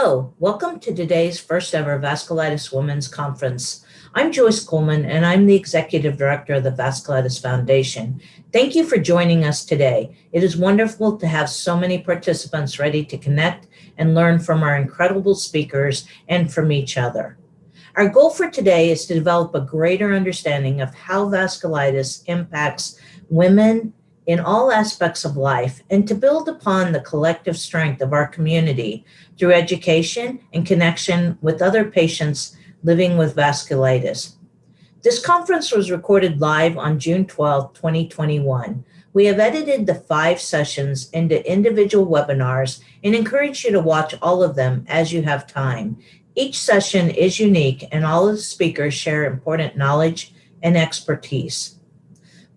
Hello, welcome to today's first ever Vasculitis Women's Conference. I'm Joyce Coleman, and I'm the Executive Director of the Vasculitis Foundation. Thank you for joining us today. It is wonderful to have so many participants ready to connect and learn from our incredible speakers and from each other. Our goal for today is to develop a greater understanding of how vasculitis impacts women in all aspects of life and to build upon the collective strength of our community through education and connection with other patients living with vasculitis. This conference was recorded live on June 12, 2021. We have edited the 5 sessions into individual webinars and encourage you to watch all of them as you have time. Each session is unique and all of the speakers share important knowledge and expertise.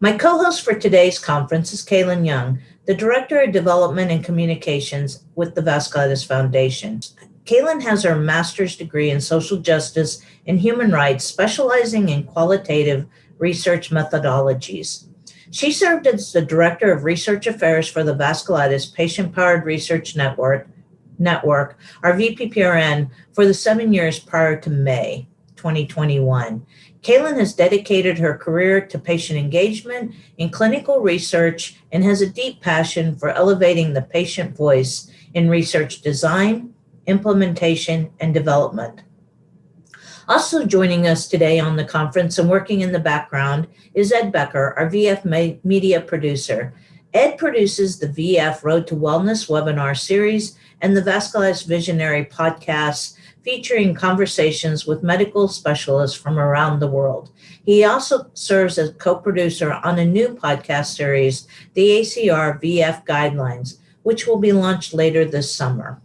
My co-host for today's conference is Kaylin Young, the Director of Development and Communications with the Vasculitis Foundation. Kaylin has her master's degree in social justice and human rights, specializing in qualitative research methodologies. She served as the Director of Research Affairs for the Vasculitis Patient-Powered Research Network, our VPPRN, for the 7 years prior to May 2021. Kaylin has dedicated her career to patient engagement in clinical research and has a deep passion for elevating the patient voice in research design, implementation, and development. Also joining us today on the conference and working in the background is Ed Becker, our VF media producer. Ed produces the VF Road to Wellness webinar series and the Vasculitis Visionary podcast, featuring conversations with medical specialists from around the world. He also serves as co-producer on a new podcast series, the ACR VF Guidelines, which will be launched later this summer.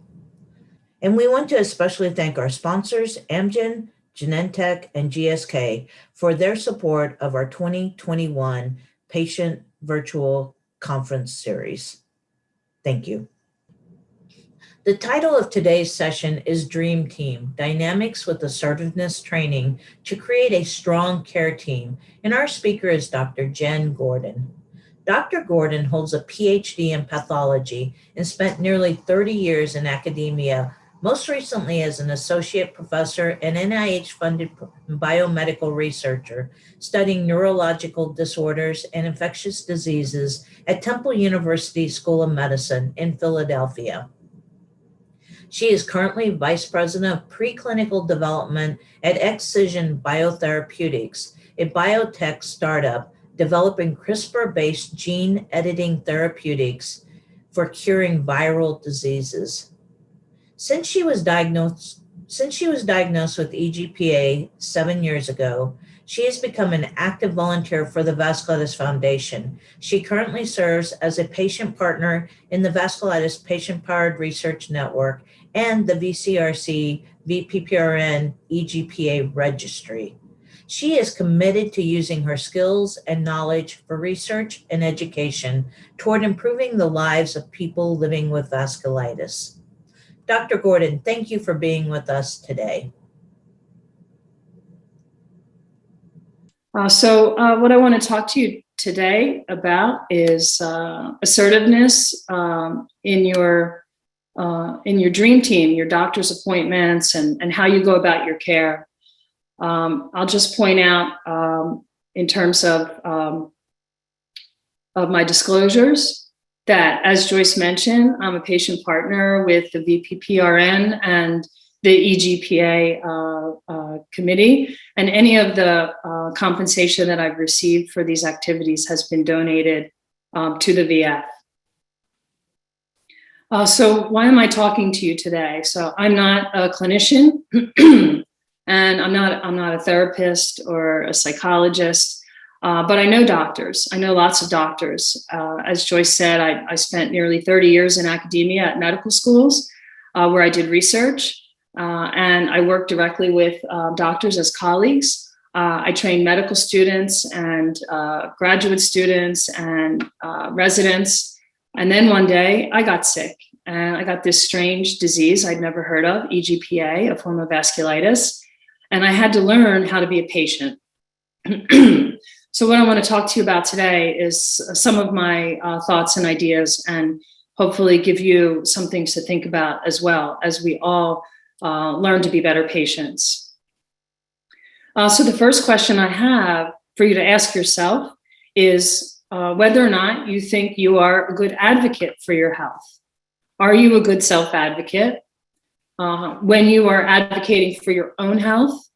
And we want to especially thank our sponsors, Amgen, Genentech, and GSK, for their support of our 2021 Patient Virtual Conference Series. Thank you. The title of today's session is Dream Team, Dynamics with Assertiveness Training to Create a Strong Care Team, and our speaker is Dr. Jen Gordon. Dr. Gordon holds a PhD in pathology and spent nearly 30 years in academia, most recently as an associate professor and NIH-funded biomedical researcher, studying neurological disorders and infectious diseases at Temple University School of Medicine in Philadelphia. She is currently Vice President of Preclinical Development at Excision Biotherapeutics, a biotech startup developing CRISPR-based gene editing therapeutics for curing viral diseases. Since she was diagnosed with EGPA 7 years ago, she has become an active volunteer for the Vasculitis Foundation. She currently serves as a patient partner in the Vasculitis Patient-Powered Research Network and the VCRC VPPRN EGPA registry. She is committed to using her skills and knowledge for research and education toward improving the lives of people living with vasculitis. Dr. Gordon, thank you for being with us today. What I want to talk to you today about is assertiveness in your dream team, your doctor's appointments, and how you go about your care. I'll just point out in terms of my disclosures that, as Joyce mentioned, I'm a patient partner with the VPPRN and the EGPA committee, and any of the compensation that I've received for these activities has been donated to the VF. So why am I talking to you today? So I'm not a clinician, and I'm not a therapist or a psychologist, but I know doctors. I know lots of doctors. As Joyce said, I spent nearly 30 years in academia at medical schools where I did research. And I work directly with doctors as colleagues. I train medical students and graduate students and residents. And then one day I got sick and I got this strange disease I'd never heard of, EGPA, a form of vasculitis. And I had to learn how to be a patient. So what I want to talk to you about today is some of my thoughts and ideas, and hopefully give you some things to think about as well, as we all learn to be better patients. So the first question I have for you to ask yourself is whether or not you think you are a good advocate for your health. Are you a good self-advocate? When you are advocating for your own health,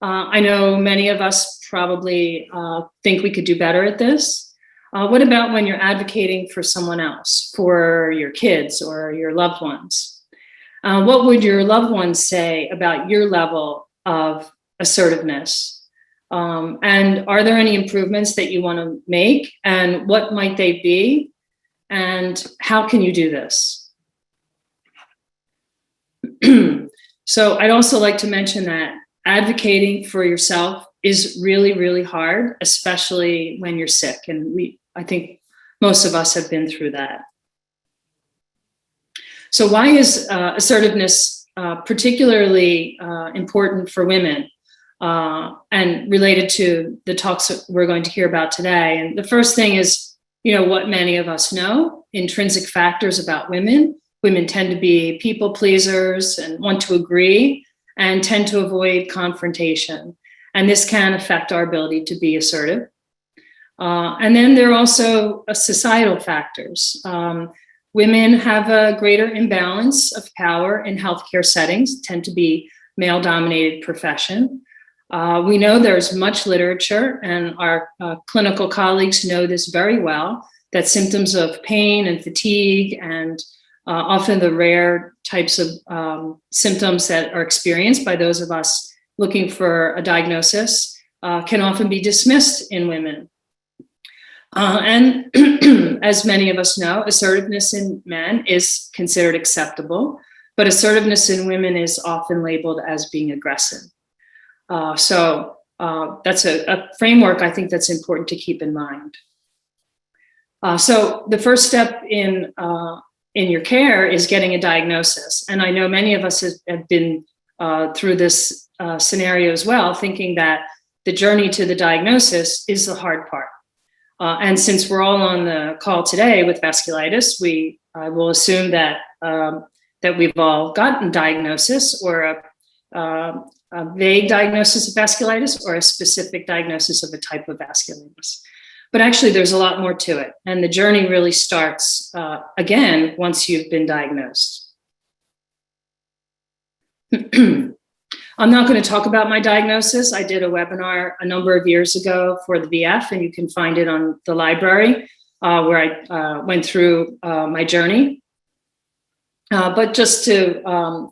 I know many of us probably think we could do better at this. What about when you're advocating for someone else, for your kids or your loved ones? What would your loved ones say about your level of assertiveness? And are there any improvements that you want to make? And what might they be? And how can you do this? So I'd also like to mention that advocating for yourself is really, really hard, especially when you're sick. And I think most of us have been through that. So why is assertiveness particularly important for women and related to the talks that we're going to hear about today? And the first thing is, what many of us know, intrinsic factors about women. Women tend to be people pleasers and want to agree and tend to avoid confrontation. And this can affect our ability to be assertive. And then there are also societal factors. Women have a greater imbalance of power in healthcare settings, tend to be male-dominated profession. We know there's much literature, and our clinical colleagues know this very well, that symptoms of pain and fatigue and often the rare types of symptoms that are experienced by those of us looking for a diagnosis can often be dismissed in women. And as many of us know, assertiveness in men is considered acceptable, but assertiveness in women is often labeled as being aggressive. So that's a framework I think that's important to keep in mind. So the first step in your care is getting a diagnosis. And I know many of us have been through this scenario as well, thinking that the journey to the diagnosis is the hard part. And since we're all on the call today with vasculitis, I will assume that we've all gotten diagnosis, or a vague diagnosis of vasculitis, or a specific diagnosis of a type of vasculitis. But actually, there's a lot more to it. And the journey really starts, again, once you've been diagnosed. I'm not going to talk about my diagnosis. I did a webinar a number of years ago for the VF, and you can find it on the library, where I went through my journey. But just to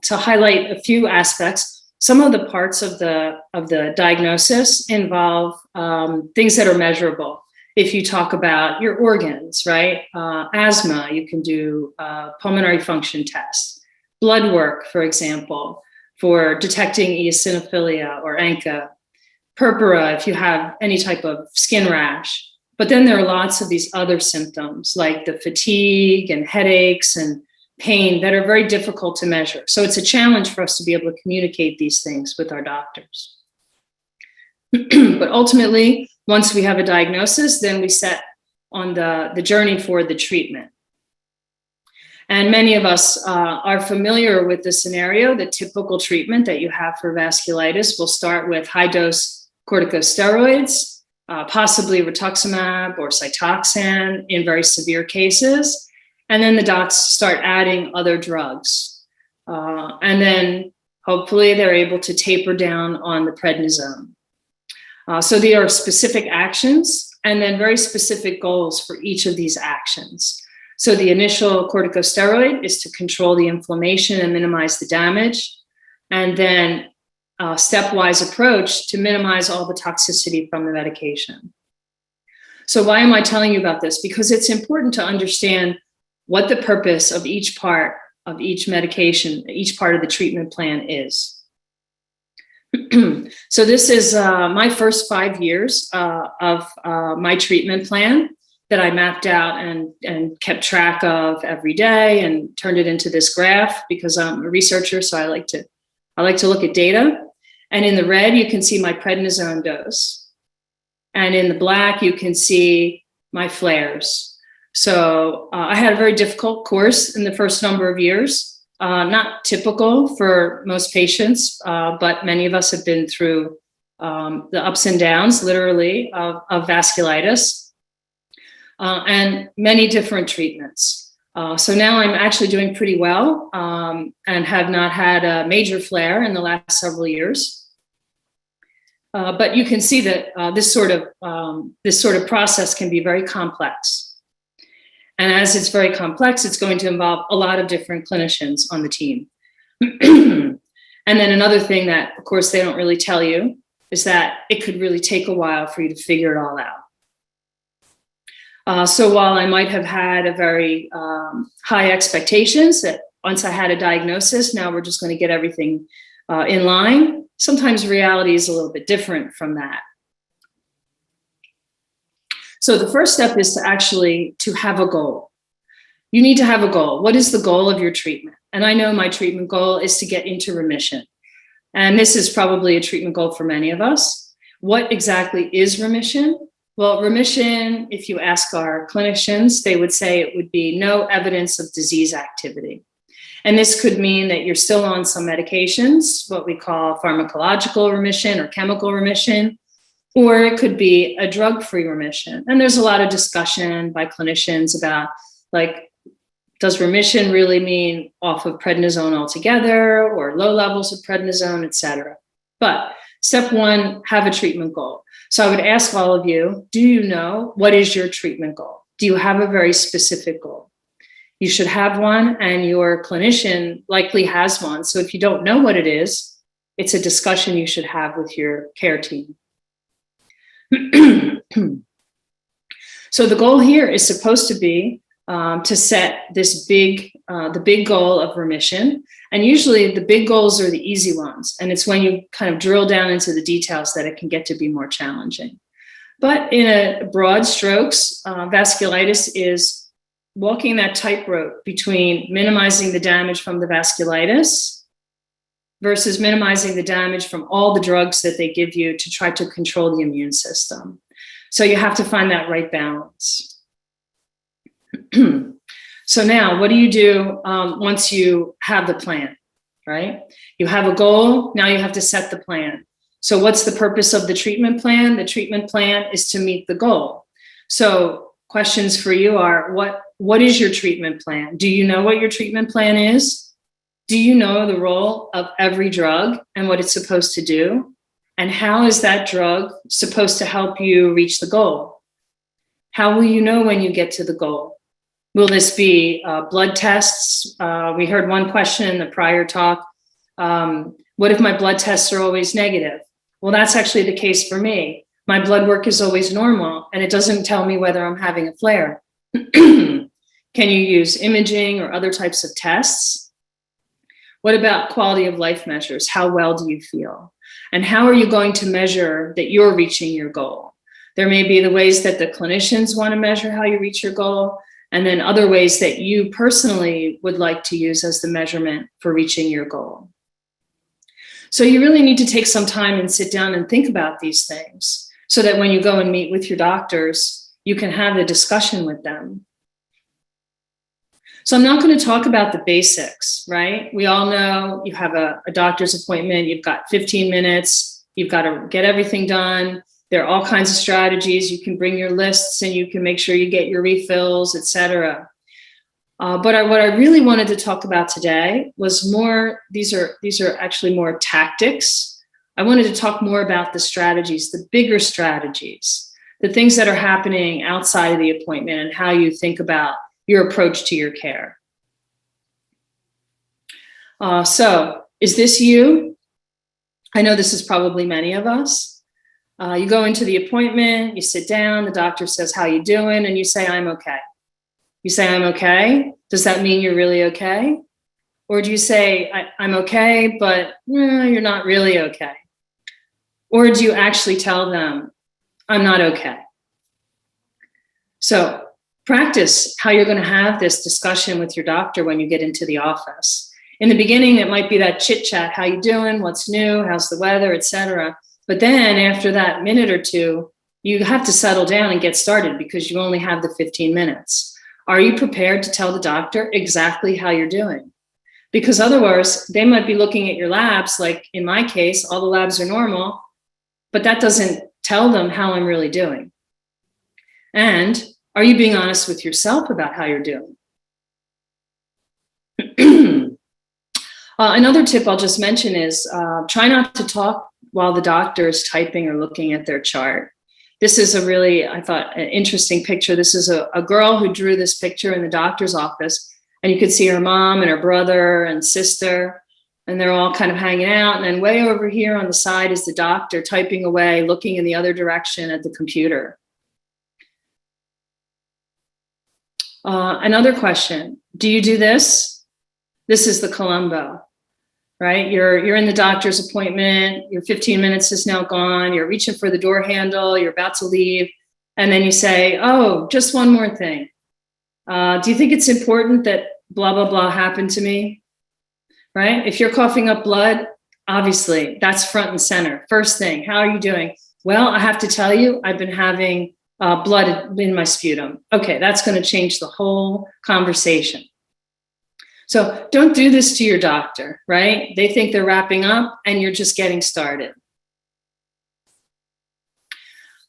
highlight a few aspects, some of the parts of the diagnosis involve things that are measurable. If you talk about your organs, right? Asthma, you can do pulmonary function tests. Blood work, for example, for detecting eosinophilia or ANCA. Purpura, if you have any type of skin rash. But then there are lots of these other symptoms, like the fatigue and headaches and pain, that are very difficult to measure. So it's a challenge for us to be able to communicate these things with our doctors. But ultimately, once we have a diagnosis, then we set on the journey for the treatment. And many of us are familiar with the scenario. The typical treatment that you have for vasculitis will start with high-dose corticosteroids, possibly rituximab or Cytoxan in very severe cases. And then the docs start adding other drugs. And then hopefully they're able to taper down on the prednisone. So there are specific actions and then very specific goals for each of these actions. So the initial corticosteroid is to control the inflammation and minimize the damage. And then a stepwise approach to minimize all the toxicity from the medication. So why am I telling you about this? Because it's important to understand what the purpose of each part of each medication, each part of the treatment plan is. So this is my first 5 years of my treatment plan that I mapped out and kept track of every day and turned it into this graph, because I'm a researcher, so I like to look at data. And in the red, you can see my prednisone dose. And in the black, you can see my flares. So I had a very difficult course in the first number of years. Not typical for most patients, but many of us have been through the ups and downs, literally, of vasculitis, and many different treatments. So now I'm actually doing pretty well, and have not had a major flare in the last several years. But you can see that this sort of process can be very complex. And as it's very complex, it's going to involve a lot of different clinicians on the team. And then another thing that, of course, they don't really tell you is that it could really take a while for you to figure it all out. So while I might have had a very high expectations that once I had a diagnosis, now we're just going to get everything in line, sometimes reality is a little bit different from that. So the first step is to have a goal. You need to have a goal. What is the goal of your treatment? And I know my treatment goal is to get into remission. And this is probably a treatment goal for many of us. What exactly is remission? Well, remission, if you ask our clinicians, they would say it would be no evidence of disease activity. And this could mean that you're still on some medications, what we call pharmacological remission or chemical remission, or it could be a drug-free remission. And there's a lot of discussion by clinicians about, like, does remission really mean off of prednisone altogether or low levels of prednisone, et cetera? But step one, have a treatment goal. So I would ask all of you, do you know what is your treatment goal? Do you have a very specific goal? You should have one, and your clinician likely has one. So if you don't know what it is, it's a discussion you should have with your care team. So the goal here is supposed to be to set this the big goal of remission. And usually the big goals are the easy ones. And it's when you kind of drill down into the details that it can get to be more challenging. But in a broad strokes, vasculitis is walking that tightrope between minimizing the damage from the vasculitis versus minimizing the damage from all the drugs that they give you to try to control the immune system. So you have to find that right balance. So now, what do you do once you have the plan, right? You have a goal, now you have to set the plan. So what's the purpose of the treatment plan? The treatment plan is to meet the goal. So questions for you are, what is your treatment plan? Do you know what your treatment plan is? Do you know the role of every drug and what it's supposed to do? And how is that drug supposed to help you reach the goal? How will you know when you get to the goal? Will this be blood tests? We heard one question in the prior talk. What if my blood tests are always negative? Well, that's actually the case for me. My blood work is always normal, and it doesn't tell me whether I'm having a flare. Can you use imaging or other types of tests? What about quality of life measures? How well do you feel? And how are you going to measure that you're reaching your goal? There may be the ways that the clinicians want to measure how you reach your goal, and then other ways that you personally would like to use as the measurement for reaching your goal. So you really need to take some time and sit down and think about these things so that when you go and meet with your doctors, you can have the discussion with them. So I'm not going to talk about the basics, right? We all know you have a doctor's appointment, you've got 15 minutes, you've got to get everything done. There are all kinds of strategies. You can bring your lists and you can make sure you get your refills, et cetera. But what I really wanted to talk about today was more, these are actually more tactics. I wanted to talk more about the strategies, the bigger strategies, the things that are happening outside of the appointment and how you think about your approach to your care. So is this you? I know this is probably many of us. You go into the appointment, you sit down, the doctor says, how you doing? And you say, I'm okay. You say, I'm okay. Does that mean you're really okay? Or do you say, I'm okay, but you're not really okay? Or do you actually tell them, I'm not okay? So practice how you're going to have this discussion with your doctor when you get into the office. In the beginning, it might be that chit chat, how you doing, what's new, how's the weather, et cetera. But then after that minute or two, you have to settle down and get started because you only have the 15 minutes. Are you prepared to tell the doctor exactly how you're doing? Because otherwise, they might be looking at your labs, like in my case, all the labs are normal, but that doesn't tell them how I'm really doing. And are you being honest with yourself about how you're doing? Another tip I'll just mention is try not to talk while the doctor is typing or looking at their chart. This is a really, I thought, an interesting picture. This is a girl who drew this picture in the doctor's office, and you could see her mom and her brother and sister, and they're all kind of hanging out. And then way over here on the side is the doctor typing away, looking in the other direction at the computer. Another question, do you do this? This is the Columbo, right? You're in the doctor's appointment, your 15 minutes is now gone, you're reaching for the door handle, you're about to leave, and then you say, oh, just one more thing. Do you think it's important that blah, blah, blah happened to me, right? If you're coughing up blood, obviously that's front and center. First thing, how are you doing? Well, I have to tell you, I've been having blood in my sputum. Okay, that's going to change the whole conversation. So don't do this to your doctor, right? They think they're wrapping up and you're just getting started.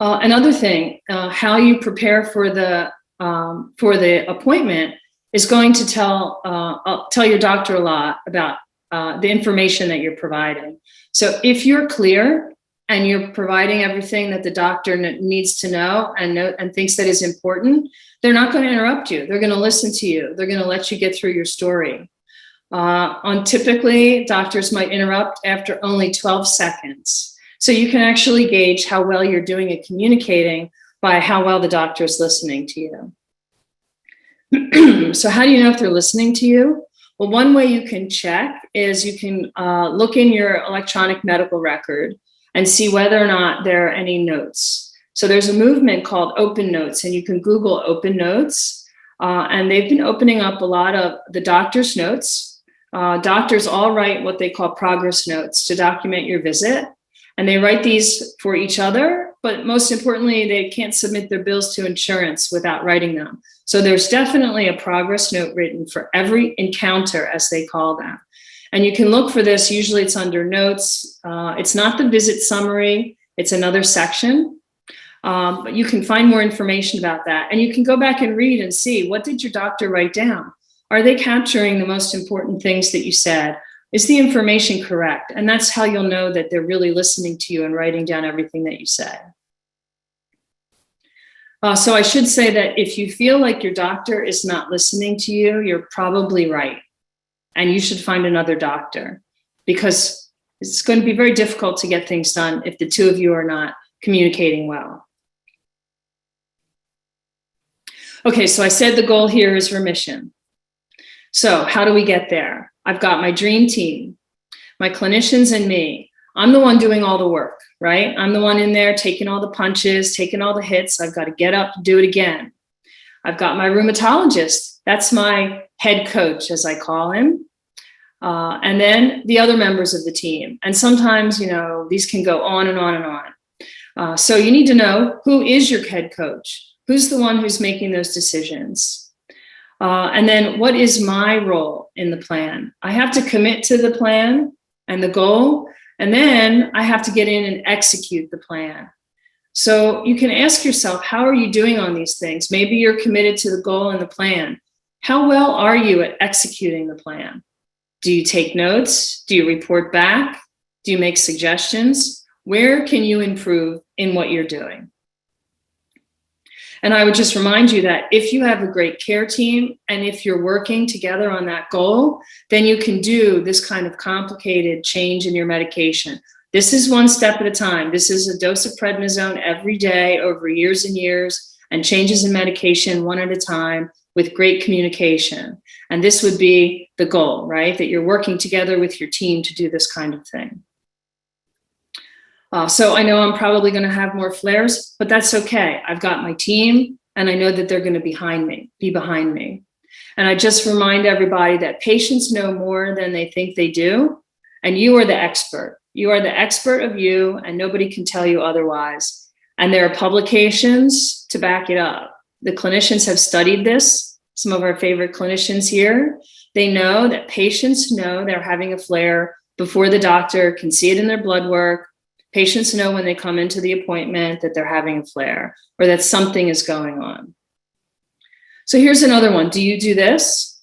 Another thing, how you prepare for the appointment is going to tell your doctor a lot about the information that you're providing. So if you're clear and you're providing everything that the doctor needs to know and thinks that is important, they're not going to interrupt you. They're going to listen to you. They're going to let you get through your story. Typically, doctors might interrupt after only 12 seconds. So you can actually gauge how well you're doing at communicating by how well the doctor is listening to you. So how do you know if they're listening to you? Well, one way you can check is you can look in your electronic medical record and see whether or not there are any notes. So there's a movement called Open Notes, and you can Google Open Notes. And they've been opening up a lot of the doctor's notes. Doctors all write what they call progress notes to document your visit. And they write these for each other, but most importantly, they can't submit their bills to insurance without writing them. So there's definitely a progress note written for every encounter, as they call them. And you can look for this. Usually it's under notes. It's not the visit summary. It's another section. But you can find more information about that. And you can go back and read and see, what did your doctor write down? Are they capturing the most important things that you said? Is the information correct? And that's how you'll know that they're really listening to you and writing down everything that you said. So I should say that if you feel like your doctor is not listening to you, you're probably right. And you should find another doctor, because it's going to be very difficult to get things done if the two of you are not communicating well. Okay, so I said the goal here is remission. So how do we get there? I've got my dream team, my clinicians and me. I'm the one doing all the work, right? I'm the one in there taking all the punches, taking all the hits. I've got to get up and do it again. I've got my rheumatologist. That's my head coach, as I call him. And then the other members of the team. And sometimes, these can go on and on and on. So you need to know, who is your head coach? Who's the one who's making those decisions? And then what is my role in the plan? I have to commit to the plan and the goal, and then I have to get in and execute the plan. So you can ask yourself, how are you doing on these things? Maybe you're committed to the goal and the plan. How well are you at executing the plan? Do you take notes? Do you report back? Do you make suggestions? Where can you improve in what you're doing? And I would just remind you that if you have a great care team and if you're working together on that goal, then you can do this kind of complicated change in your medication. This is one step at a time. This is a dose of prednisone every day over years and years, and changes in medication one at a time with great communication. And this would be the goal, right? That you're working together with your team to do this kind of thing. So I know I'm probably going to have more flares, but that's okay. I've got my team, and I know that they're going to be behind me. And I just remind everybody that patients know more than they think they do, and you are the expert. You are the expert of you, and nobody can tell you otherwise. And there are publications to back it up. The clinicians have studied this. some of our favorite clinicians here, they know that patients know they're having a flare before the doctor can see it in their blood work. Patients know when they come into the appointment that they're having a flare or that something is going on. So here's another one. Do you do this?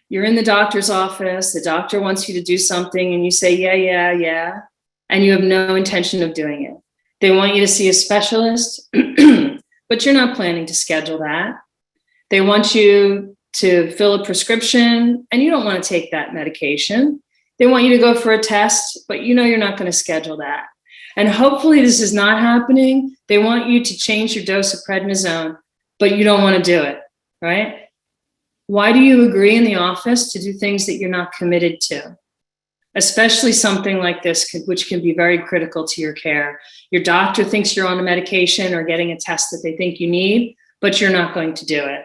You're in the doctor's office. The doctor wants you to do something and you say, yeah, and you have no intention of doing it. They want you to see a specialist, but you're not planning to schedule that. They want you to fill a prescription and you don't want to take that medication. They want you to go for a test, but you know you're not going to schedule that. And hopefully this is not happening. They want you to change your dose of prednisone, but you don't want to do it, right? Why do you agree in the office to do things that you're not committed to? Especially something like this, which can be very critical to your care. Your doctor thinks you're on a medication or getting a test that they think you need, but you're not going to do it.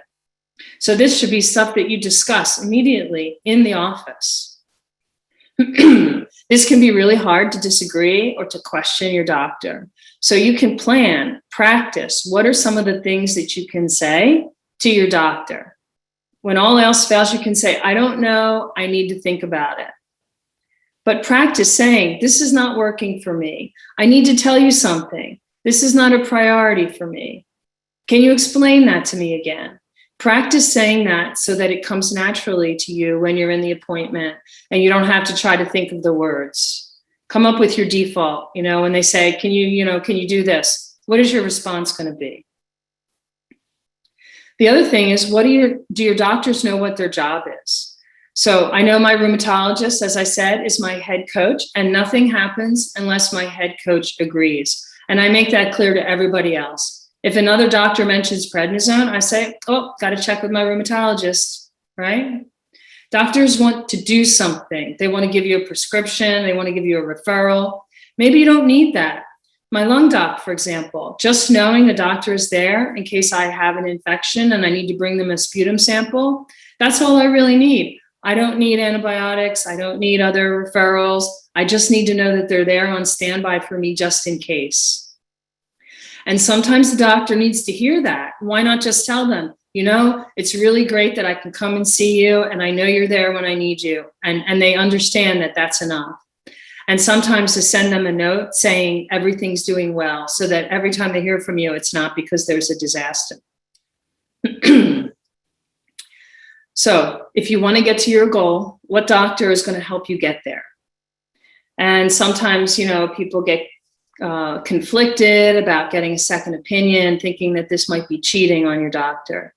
So this should be stuff that you discuss immediately in the office. This can be really hard to disagree or to question your doctor. So you can plan, practice. What are some of the things that you can say to your doctor? When all else fails, you can say, I don't know, I need to think about it. But practice saying, this is not working for me. I need to tell you something. This is not a priority for me. Can you explain that to me again? Practice saying that so that it comes naturally to you when you're in the appointment and you don't have to try to think of the words. Come up with your default, when they say, can you do this? What is your response going to be? The other thing is, do your doctors know what their job is? So I know my rheumatologist, as I said, is my head coach, and nothing happens unless my head coach agrees. And I make that clear to everybody else. If another doctor mentions prednisone, I say, got to check with my rheumatologist, right? Doctors want to do something. They want to give you a prescription. They want to give you a referral. Maybe you don't need that. My lung doc, for example, just knowing the doctor is there in case I have an infection and I need to bring them a sputum sample, that's all I really need. I don't need antibiotics. I don't need other referrals. I just need to know that they're there on standby for me just in case. And sometimes the doctor needs to hear that. Why not just tell them, it's really great that I can come and see you and I know you're there when I need you. And they understand that that's enough. And sometimes to send them a note saying everything's doing well so that every time they hear from you, it's not because there's a disaster. So if you want to get to your goal, what doctor is going to help you get there? And sometimes, people get conflicted about getting a second opinion, thinking that this might be cheating on your doctor.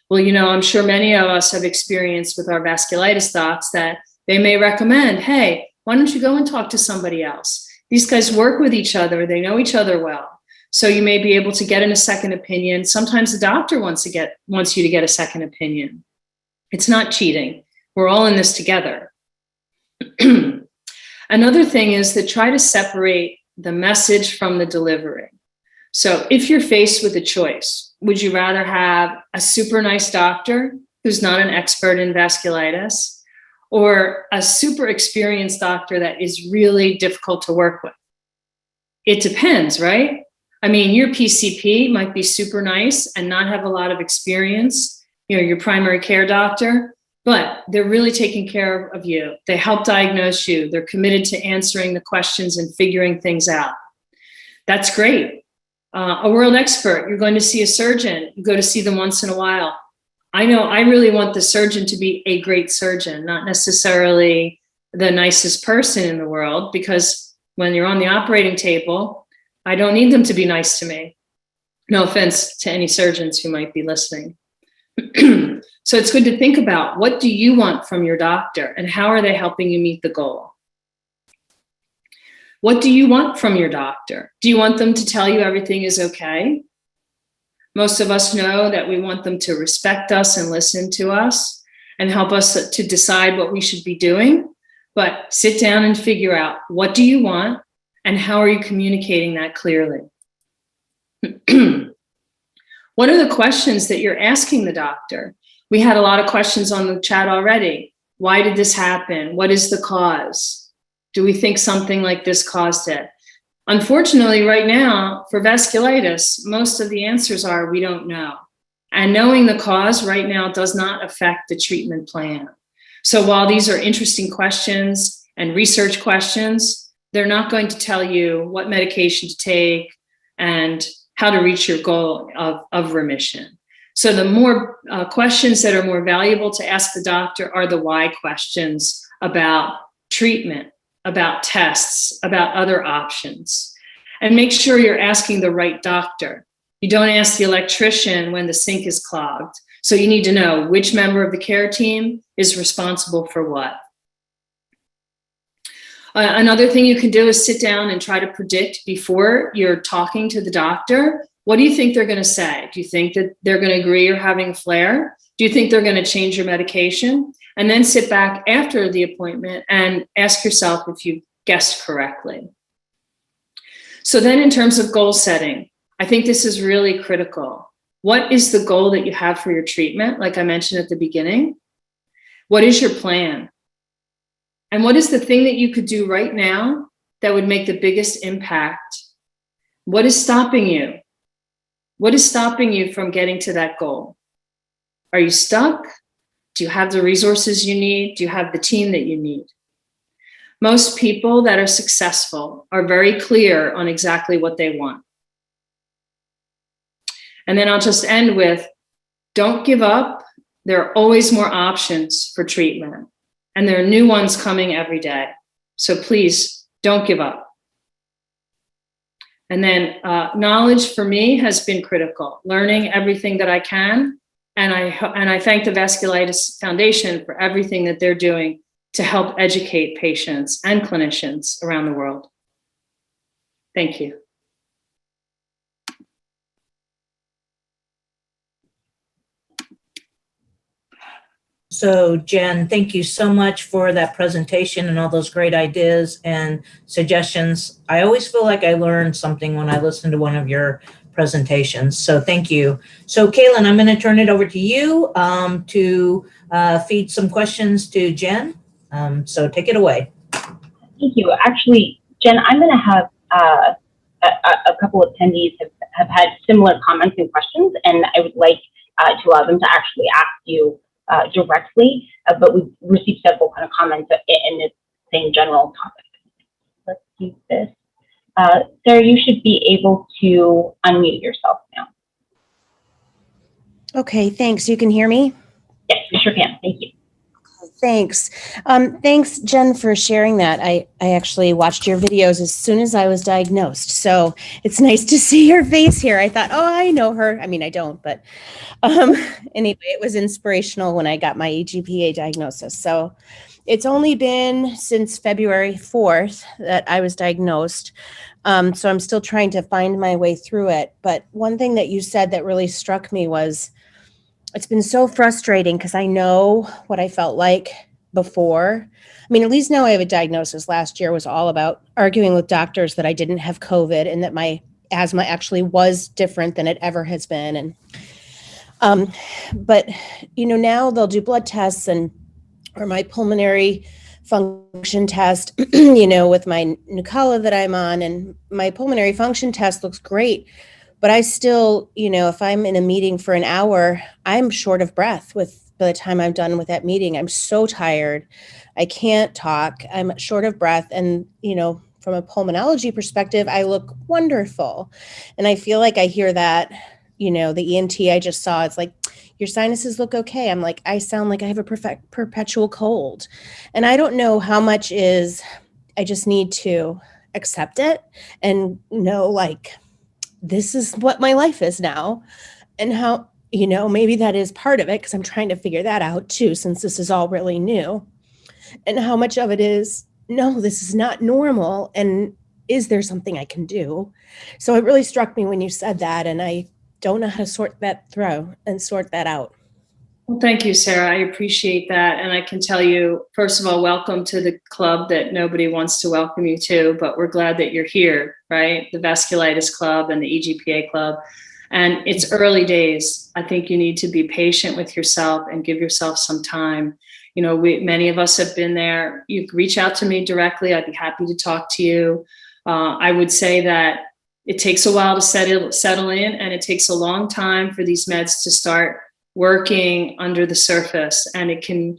Well, I'm sure many of us have experienced with our vasculitis docs that they may recommend, hey, why don't you go and talk to somebody else? These guys work with each other. They know each other well. So you may be able to get in a second opinion. Sometimes the doctor wants you to get a second opinion. It's not cheating. We're all in this together. Another thing is to try to separate the message from the delivery. So if you're faced with a choice, would you rather have a super nice doctor who's not an expert in vasculitis or a super experienced doctor that is really difficult to work with? It depends, right? I mean, your PCP might be super nice and not have a lot of experience, your primary care doctor, but they're really taking care of you. They help diagnose you. They're committed to answering the questions and figuring things out. That's great. A world expert, you're going to see a surgeon. You go to see them once in a while. I know I really want the surgeon to be a great surgeon, not necessarily the nicest person in the world, because when you're on the operating table, I don't need them to be nice to me. No offense to any surgeons who might be listening. So it's good to think about, what do you want from your doctor and how are they helping you meet the goal? What do you want from your doctor? Do you want them to tell you everything is okay? Most of us know that we want them to respect us and listen to us and help us to decide what we should be doing. But sit down and figure out, what do you want and how are you communicating that clearly? What are the questions that you're asking the doctor? We had a lot of questions on the chat already. Why did this happen? What is the cause? Do we think something like this caused it? Unfortunately, right now, for vasculitis, most of the answers are, we don't know. And knowing the cause right now does not affect the treatment plan. So while these are interesting questions and research questions, they're not going to tell you what medication to take and how to reach your goal of remission. So the more questions that are more valuable to ask the doctor are the why questions about treatment, about tests, about other options. And make sure you're asking the right doctor. You don't ask the electrician when the sink is clogged. So you need to know which member of the care team is responsible for what. Another thing you can do is sit down and try to predict before you're talking to the doctor. What do you think they're going to say? Do you think that they're going to agree you're having a flare? Do you think they're going to change your medication? And then sit back after the appointment and ask yourself if you guessed correctly. So then in terms of goal setting, I think this is really critical. What is the goal that you have for your treatment? Like I mentioned at the beginning, what is your plan? And what is the thing that you could do right now that would make the biggest impact? What is stopping you? What is stopping you from getting to that goal? Are you stuck? Do you have the resources you need? Do you have the team that you need? Most people that are successful are very clear on exactly what they want. And then I'll just end with, don't give up. There are always more options for treatment, and there are new ones coming every day. So please don't give up. And then knowledge for me has been critical, learning everything that I can. And I thank the Vasculitis Foundation for everything that they're doing to help educate patients and clinicians around the world. Thank you. So Jen, thank you so much for that presentation and all those great ideas and suggestions. I always feel like I learned something when I listen to one of your presentations. So thank you. So Kaylin, I'm going to turn it over to you to feed some questions to Jen. So take it away. Thank you. Actually, Jen, I'm going to have a couple of attendees have had similar comments and questions, and I would like to allow them to actually ask you directly, but we've received several kind of comments in the same general topic. Let's do this. Sarah, you should be able to unmute yourself now. Okay, thanks. You can hear me? Yes, we sure can. Thank you. Thanks. Thanks, Jen, for sharing that. I actually watched your videos as soon as I was diagnosed. So it's nice to see your face here. I thought, oh, I know her. I mean, I don't, but anyway, it was inspirational when I got my EGPA diagnosis. So it's only been since February 4th that I was diagnosed. So I'm still trying to find my way through it. But one thing that you said that really struck me was, it's been so frustrating because I know what I felt like before. I mean, at least now I have a diagnosis. Last year was all about arguing with doctors that I didn't have COVID and that my asthma actually was different than it ever has been. And but you know, now they'll do blood tests or my pulmonary function test, you know, with my Nucala that I'm on, and my pulmonary function test looks great. But I still, you know, if I'm in a meeting for an hour, I'm short of breath by the time I'm done with that meeting. I'm so tired. I can't talk. I'm short of breath. And, you know, from a pulmonology perspective, I look wonderful. And I feel like I hear that, you know, the ENT I just saw, it's like, your sinuses look okay. I'm like, I sound like I have a perpetual cold. And I don't know how much I just need to accept it and know, like, this is what my life is now, and how, you know, maybe that is part of it, because I'm trying to figure that out too, since this is all really new, and how much of it is, no, this is not normal, and is there something I can do? So it really struck me when you said that, and I don't know how to sort that out. Well, thank you, Sarah. I appreciate that. And I can tell you, first of all, welcome to the club that nobody wants to welcome you to, but we're glad that you're here, right? The Vasculitis Club and the EGPA Club. And it's early days. I think you need to be patient with yourself and give yourself some time. You know, many of us have been there. You can reach out to me directly. I'd be happy to talk to you. I would say that It takes a while to settle in, and it takes a long time for these meds to start working under the surface. And it can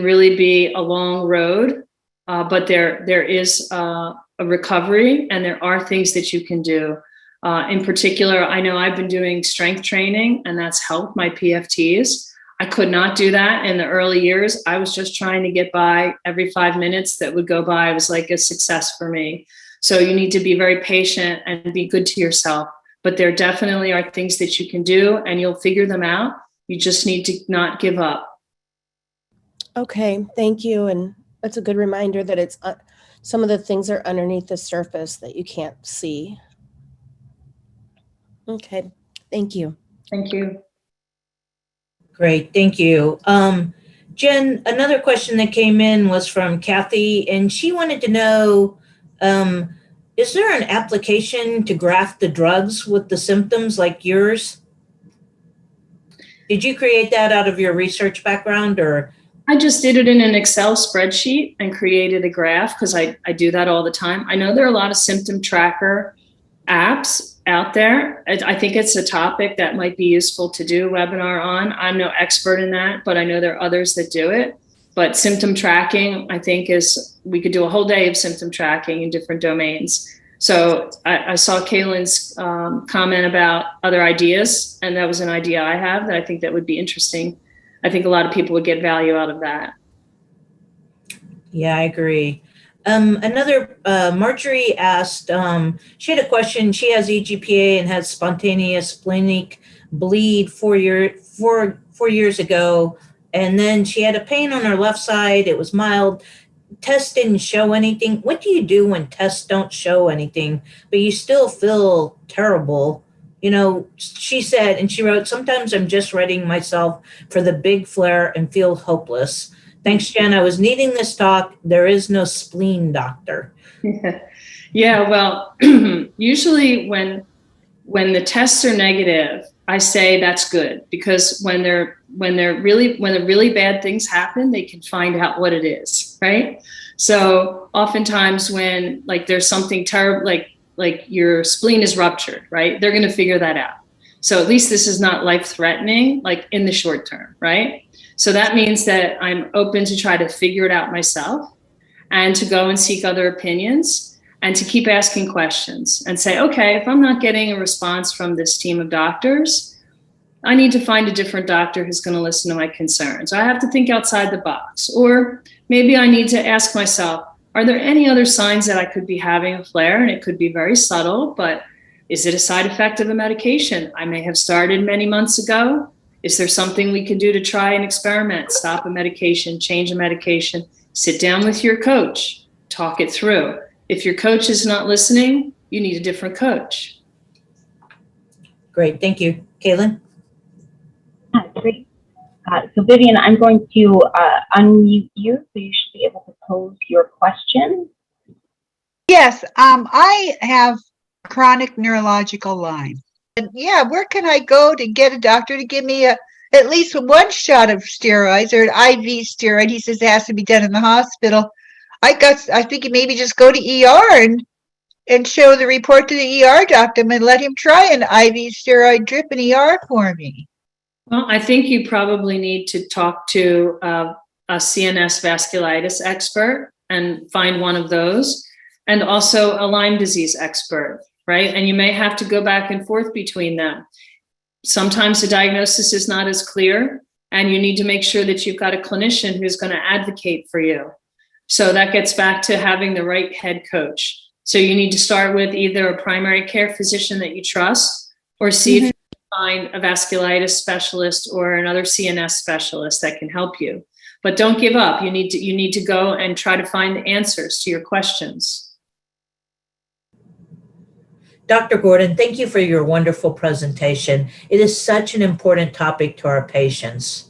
really be a long road, but there is a recovery, and there are things that you can do. In particular, I know I've been doing strength training, and that's helped my PFTs. I could not do that in the early years. I was just trying to get by. Every 5 minutes that would go by was like a success for me. So you need to be very patient and be good to yourself. But there definitely are things that you can do, and you'll figure them out. You just need to not give up. Okay, thank you. And that's a good reminder that it's some of the things are underneath the surface that you can't see. Okay, thank you. Thank you. Great, thank you. Jen, another question that came in was from Kathy, and she wanted to know, is there an application to graft the drugs with the symptoms like yours? Did you create that out of your research background, or? I just did it in an Excel spreadsheet and created a graph, because I do that all the time. I know there are a lot of symptom tracker apps out there. I think it's a topic that might be useful to do a webinar on. I'm no expert in that, but I know there are others that do it. But symptom tracking, I think, we could do a whole day of symptom tracking in different domains. So I saw Kaylin's comment about other ideas, and that was an idea I have that I think that would be interesting. I think a lot of people would get value out of that. Yeah, I agree. Another, Marjorie asked, she had a question. She has EGPA and had spontaneous splenic bleed 4 years ago. And then she had a pain on her left side. It was mild. Tests didn't show anything. What do you do when tests don't show anything, but you still feel terrible? You know, she said, and she wrote, sometimes I'm just readying myself for the big flare and feel hopeless. Thanks, Jen. I was needing this talk. There is no spleen doctor. Yeah, well, usually when the tests are negative, I say that's good, because when the really bad things happen, they can find out what it is, right? So oftentimes when like there's something terrible, like your spleen is ruptured, right? They're going to figure that out. So at least this is not life-threatening, like in the short term, right? So that means that I'm open to try to figure it out myself, and to go and seek other opinions, and to keep asking questions and say, okay, if I'm not getting a response from this team of doctors, I need to find a different doctor who's going to listen to my concerns. I have to think outside the box. Or maybe I need to ask myself, are there any other signs that I could be having a flare? And it could be very subtle, but is it a side effect of a medication I may have started many months ago? Is there something we could do to try and experiment, stop a medication, change a medication, sit down with your coach, talk it through? If your coach is not listening, you need a different coach. Great, thank you. Kaylin? Great. So Vivian, I'm going to unmute you, so you should be able to pose your question. Yes, I have chronic neurological Lyme. And yeah, where can I go to get a doctor to give me at least one shot of steroids, or an IV steroid? He says it has to be done in the hospital. I think maybe just go to ER and show the report to the ER doctor and let him try an IV steroid drip in ER for me. Well, I think you probably need to talk to a CNS vasculitis expert and find one of those, and also a Lyme disease expert, right? And you may have to go back and forth between them. Sometimes the diagnosis is not as clear, and you need to make sure that you've got a clinician who's going to advocate for you. So that gets back to having the right head coach. So you need to start with either a primary care physician that you trust, or see if you can find a vasculitis specialist or another CNS specialist that can help you. But don't give up. You need to go and try to find answers to your questions. Dr. Gordon, thank you for your wonderful presentation. It is such an important topic to our patients.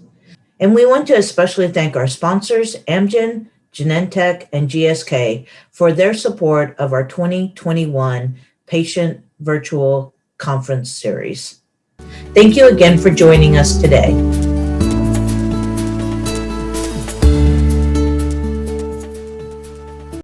And we want to especially thank our sponsors, Amgen, Genentech, and GSK, for their support of our 2021 Patient Virtual Conference Series. Thank you again for joining us today.